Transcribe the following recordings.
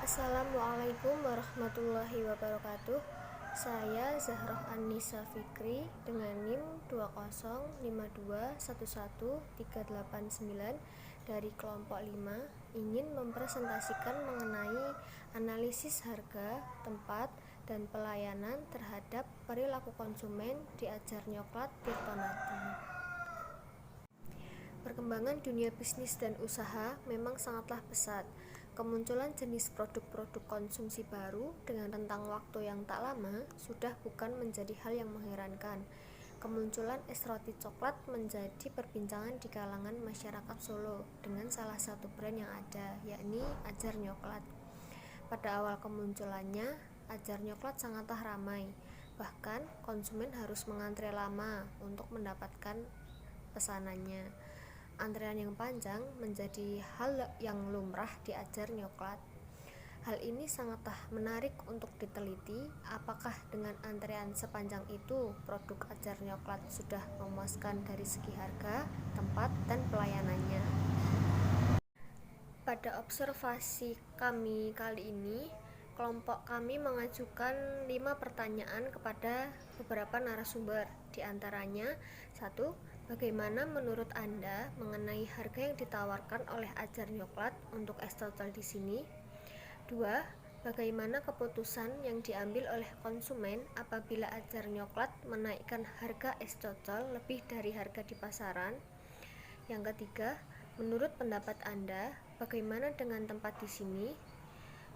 Assalamualaikum warahmatullahi wabarakatuh. Saya Zahroh Annisa Fikri dengan NIM 205211389 dari kelompok 5 ingin mempresentasikan mengenai analisis harga, tempat, dan pelayanan terhadap perilaku konsumen di Ajar Nyoklat Tirtonadi. Perkembangan dunia bisnis dan usaha memang sangatlah pesat. Kemunculan jenis produk-produk konsumsi baru dengan rentang waktu yang tak lama sudah bukan menjadi hal yang mengherankan. Kemunculan es roti coklat menjadi perbincangan di kalangan masyarakat Solo dengan salah satu brand yang ada, yakni Ajar Nyoklat. Pada awal kemunculannya, Ajar Nyoklat sangatlah ramai. Bahkan konsumen harus mengantre lama untuk mendapatkan pesanannya. Antrean yang panjang menjadi hal yang lumrah di Ajar Nyoklat. Hal ini sangatlah menarik untuk diteliti, apakah dengan antrean sepanjang itu produk Ajar Nyoklat sudah memuaskan dari segi harga, tempat, dan pelayanannya. Pada observasi kami kali ini, kelompok kami mengajukan 5 pertanyaan kepada beberapa narasumber. Di antaranya, 1. Bagaimana menurut Anda mengenai harga yang ditawarkan oleh Ajar Nyoklat untuk es cocol di sini? 2. Bagaimana keputusan yang diambil oleh konsumen apabila Ajar Nyoklat menaikkan harga es cocol lebih dari harga di pasaran? Yang ketiga, menurut pendapat Anda, bagaimana dengan tempat di sini?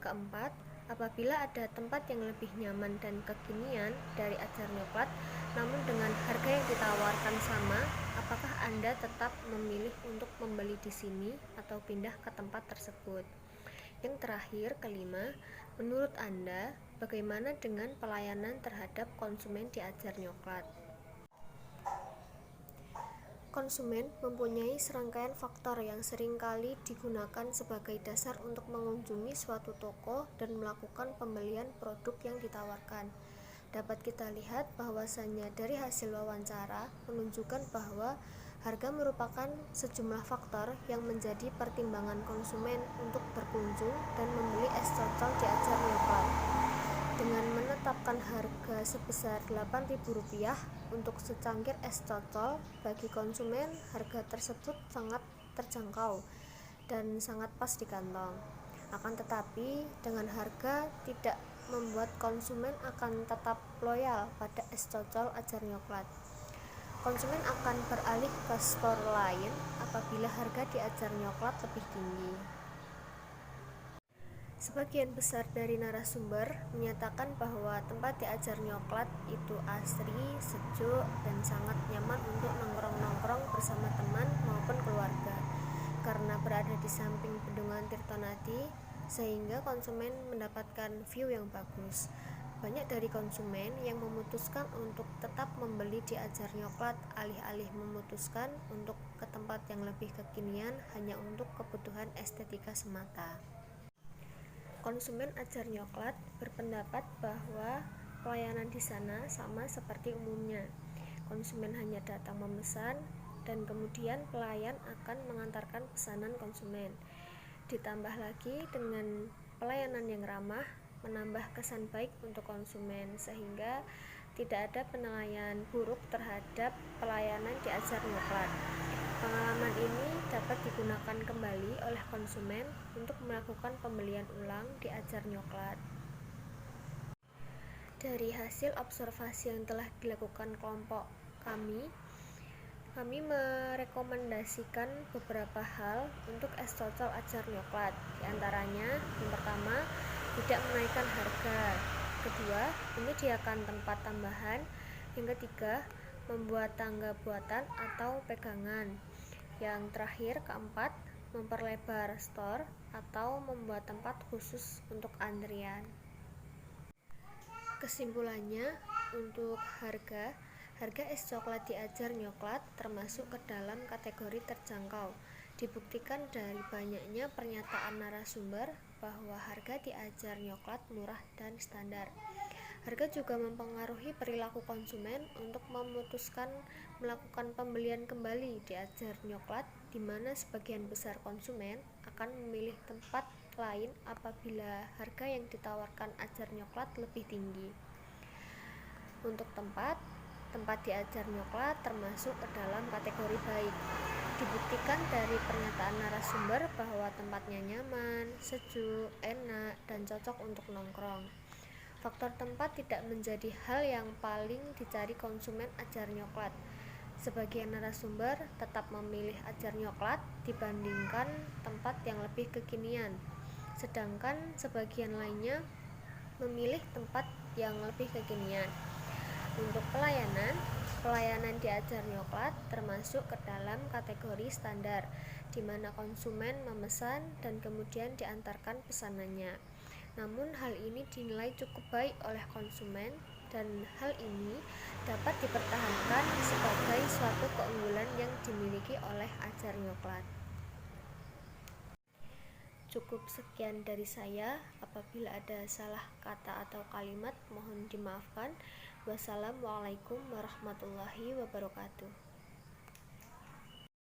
Keempat, apabila ada tempat yang lebih nyaman dan kekinian dari Ajar Nyoklat, namun dengan harga yang ditawarkan sama, apakah Anda tetap memilih untuk membeli di sini atau pindah ke tempat tersebut? Yang terakhir, kelima, menurut Anda, bagaimana dengan pelayanan terhadap konsumen di Ajar Nyoklat? Konsumen mempunyai serangkaian faktor yang seringkali digunakan sebagai dasar untuk mengunjungi suatu toko dan melakukan pembelian produk yang ditawarkan. Dapat kita lihat bahwasannya dari hasil wawancara menunjukkan bahwa harga merupakan sejumlah faktor yang menjadi pertimbangan konsumen untuk berkunjung dan membeli es cocol di Ajar Nyoklat. Dengan menetapkan harga sebesar Rp8.000 untuk secangkir es cocol, bagi konsumen harga tersebut sangat terjangkau dan sangat pas di kantong. Akan tetapi, dengan harga tidak membuat konsumen akan tetap loyal pada es cocol Ajar Nyoklat. Konsumen akan beralih ke store lain apabila harga di Ajar Nyoklat lebih tinggi. Sebagian besar dari narasumber menyatakan bahwa tempat di Ajar Nyoklat itu asri, sejuk, dan sangat nyaman untuk nongkrong-nongkrong bersama teman maupun keluarga. Karena berada di samping bendungan Tirtonadi, sehingga konsumen mendapatkan view yang bagus. Banyak dari konsumen yang memutuskan untuk tetap membeli di Ajar Nyoklat alih-alih memutuskan untuk ke tempat yang lebih kekinian hanya untuk kebutuhan estetika semata. Konsumen Ajar Nyoklat berpendapat bahwa pelayanan di sana sama seperti umumnya. Konsumen hanya datang memesan dan kemudian pelayan akan mengantarkan pesanan konsumen. Ditambah lagi dengan pelayanan yang ramah, menambah kesan baik untuk konsumen sehingga tidak ada penilaian buruk terhadap pelayanan di Ajar Nyoklat. Pengalaman ini dapat digunakan kembali oleh konsumen untuk melakukan pembelian ulang di Ajar Nyoklat. Dari hasil observasi yang telah dilakukan kelompok kami merekomendasikan beberapa hal untuk es cocol Ajar Nyoklat. Di antaranya, yang pertama, tidak menaikkan harga. Kedua, menyediakan tempat tambahan. Yang ketiga, membuat tangga buatan atau pegangan. Yang terakhir, keempat, memperlebar store atau membuat tempat khusus untuk antrian. Kesimpulannya, untuk harga es coklat di Ajar Nyoklat termasuk ke dalam kategori terjangkau. Dibuktikan dari banyaknya pernyataan narasumber bahwa harga di Ajar Nyoklat murah dan standar. Harga juga mempengaruhi perilaku konsumen untuk memutuskan melakukan pembelian kembali di Ajar Nyoklat, di mana sebagian besar konsumen akan memilih tempat lain apabila harga yang ditawarkan Ajar Nyoklat lebih tinggi. Untuk tempat di Ajar Nyoklat termasuk ke dalam kategori baik. Dibuktikan dari pernyataan narasumber bahwa tempatnya nyaman, sejuk, enak, dan cocok untuk nongkrong. Faktor tempat tidak menjadi hal yang paling dicari konsumen Ajar Nyoklat. Sebagian narasumber tetap memilih Ajar Nyoklat dibandingkan tempat yang lebih kekinian, sedangkan sebagian lainnya memilih tempat yang lebih kekinian. Untuk pelayanan di Ajar Nyoklat termasuk ke dalam kategori standar, di mana konsumen memesan dan kemudian diantarkan pesanannya. Namun hal ini dinilai cukup baik oleh konsumen dan hal ini dapat dipertahankan sebagai suatu keunggulan yang dimiliki oleh Ajar Nyoklat. Cukup sekian dari saya. Apabila ada salah kata atau kalimat mohon dimaafkan. Wassalamualaikum warahmatullahi wabarakatuh.